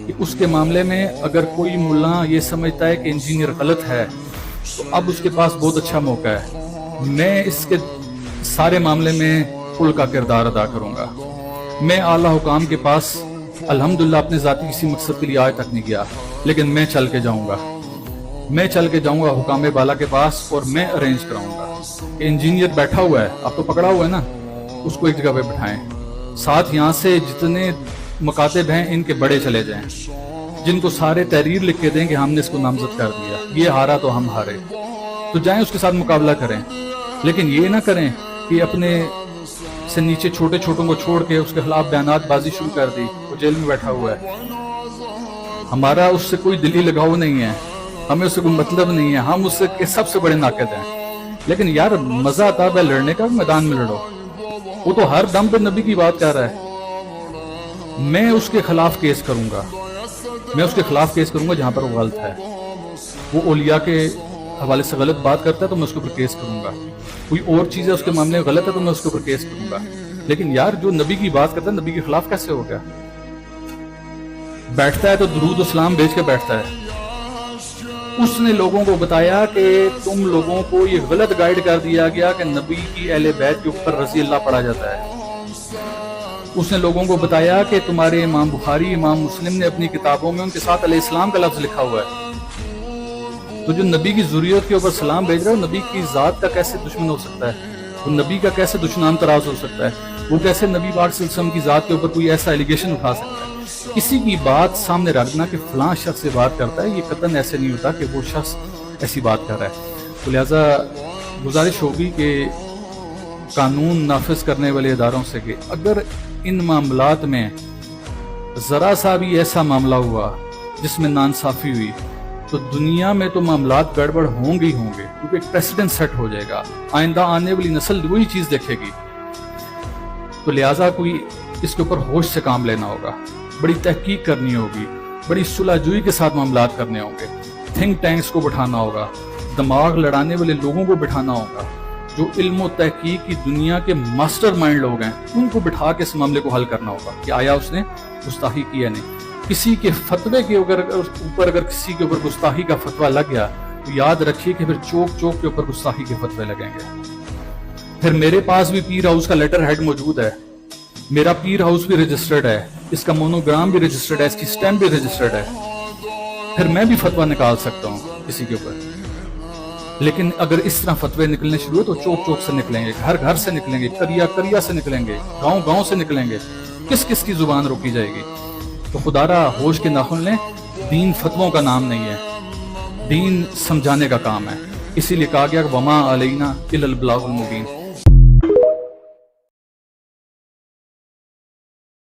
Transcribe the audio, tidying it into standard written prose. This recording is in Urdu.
کہ اس کے معاملے میں اگر کوئی ملا یہ سمجھتا ہے کہ انجینئر غلط ہے تو اب اس کے پاس بہت اچھا موقع ہے. میں اس کے سارے معاملے میں پل کا کردار ادا کروں گا. میں اعلیٰ حکام کے پاس الحمدللہ اپنے ذاتی کسی مقصد کے لیے آج تک نہیں گیا، لیکن میں چل کے جاؤں گا. میں چل کے جاؤں گا حکام بالا کے پاس اور میں ارینج کراؤں گا کہ انجینئر بیٹھا ہوا ہے، اب تو پکڑا ہوا ہے نا، اس کو ایک جگہ پہ بٹھائیں. ساتھ یہاں سے جتنے مکاتب ہیں ان کے بڑے چلے جائیں، جن کو سارے تحریر لکھ کے دیں کہ ہم نے اس کو نامزد کر دیا، یہ ہارا تو ہم ہارے، تو جائیں اس کے ساتھ مقابلہ کریں. لیکن یہ نہ کریں کہ اپنے سے نیچے چھوٹے چھوٹوں کو چھوڑ کے اس کے خلاف بیانات بازی شروع کر دی. وہ جیل میں بیٹھا ہوا ہے، ہمارا اس سے کوئی دلی لگاؤ نہیں ہے، ہمیں اس سے کوئی مطلب نہیں ہے، ہم اس سے سب سے بڑے ناقد ہیں. لیکن یار مزہ آتا ہے لڑنے کا، میدان میں لڑو. وہ تو ہر دم پہ نبی کی بات کر رہا ہے. میں اس کے خلاف کیس کروں گا، میں اس کے خلاف کیس کروں گا جہاں پر وہ غلط ہے. وہ اولیاء کے حوالے سے غلط بات کرتا ہے تو میں اس کے اوپر کیس کروں گا. کوئی اور چیز ہے اس کے معاملے میں غلط ہے تو میں اس کے اوپر کیس کروں گا. لیکن یار جو نبی کی بات کرتا ہے نبی کے خلاف کیسے ہو گیا؟ بیٹھتا ہے تو درود و سلام بھیج کے بیٹھتا ہے. اس نے لوگوں کو بتایا کہ تم لوگوں کو یہ غلط گائیڈ کر دیا گیا کہ نبی کی اہل بیت کے اوپر رضی اللہ پڑھا جاتا ہے. اس نے لوگوں کو بتایا کہ تمہارے امام بخاری، امام مسلم نے اپنی کتابوں میں ان کے ساتھ علیہ السلام کا لفظ لکھا ہوا ہے. تو جو نبی کی ذریت کے اوپر سلام بھیج رہا ہے، نبی کی ذات کا کیسے دشمن ہو سکتا ہے؟ وہ نبی کا کیسے دشمنان تراز ہو سکتا ہے؟ وہ کیسے نبی پاک صلی اللہ علیہ وسلم کی ذات کے اوپر کوئی ایسا ایلیگیشن اٹھا سکتا ہے؟ کسی کی بات سامنے رکھنا کہ فلاں شخص سے بات کرتا ہے، یہ قطعاً ایسے نہیں ہوتا کہ وہ شخص ایسی بات کر رہا ہے. تو لہٰذا گزارش ہوگی کہ قانون نافذ کرنے والے اداروں سے کہ اگر ان معاملات میں ذرا سا بھی ایسا معاملہ ہوا جس میں ناانصافی ہوئی تو دنیا میں تو معاملات گڑبڑ ہوں گے ہی ہوں گے، کیونکہ ایک پریسیڈنٹ سیٹ ہو جائے گا. آئندہ آنے والی نسل وہی چیز دیکھے گی. تو لہٰذا کوئی اس کے اوپر ہوش سے کام لینا ہوگا، بڑی تحقیق کرنی ہوگی، بڑی صلح جوئی کے ساتھ معاملات کرنے ہوں گے. تھنک ٹینکس کو بٹھانا ہوگا، دماغ لڑانے والے لوگوں کو بٹھانا ہوگا، جو علم و تحقیق کی دنیا کے ماسٹر مائنڈ لوگ ہیں ان کو بٹھا کے اس معاملے کو حل کرنا ہوگا کہ آیا اس نے گستاخی کی یا نہیں. کسی کے فتوے کے اوپر اگر کسی کے اوپر گستاخی کا فتویٰ لگ گیا تو یاد رکھیے کہ پھر چوک چوک کے اوپر گستاخی کے فتوے لگیں گے. پھر میرے پاس بھی پیر ہاؤس کا لیٹر ہیڈ موجود ہے، میرا پیر ہاؤس بھی رجسٹرڈ ہے، اس کا مونوگرام بھی رجسٹرڈ ہے، اس کی سٹیمپ بھی رجسٹرڈ ہے. پھر میں بھی فتویٰ نکال سکتا ہوں کسی کے اوپر. لیکن اگر اس طرح فتوے نکلنے شروع ہوئے تو چوک چوک سے نکلیں گے، گھر گھر سے نکلیں گے، کریا کریا سے نکلیں گے، گاؤں گاؤں سے نکلیں گے. کس کس کی زبان روکی جائے گی؟ تو خدا را ہوش کے ناخن لیں. دین فتووں کا نام نہیں ہے، دین سمجھانے کا کام ہے. اسی لیے کہا گیا کہ وما علینا الا البلاغ المبین.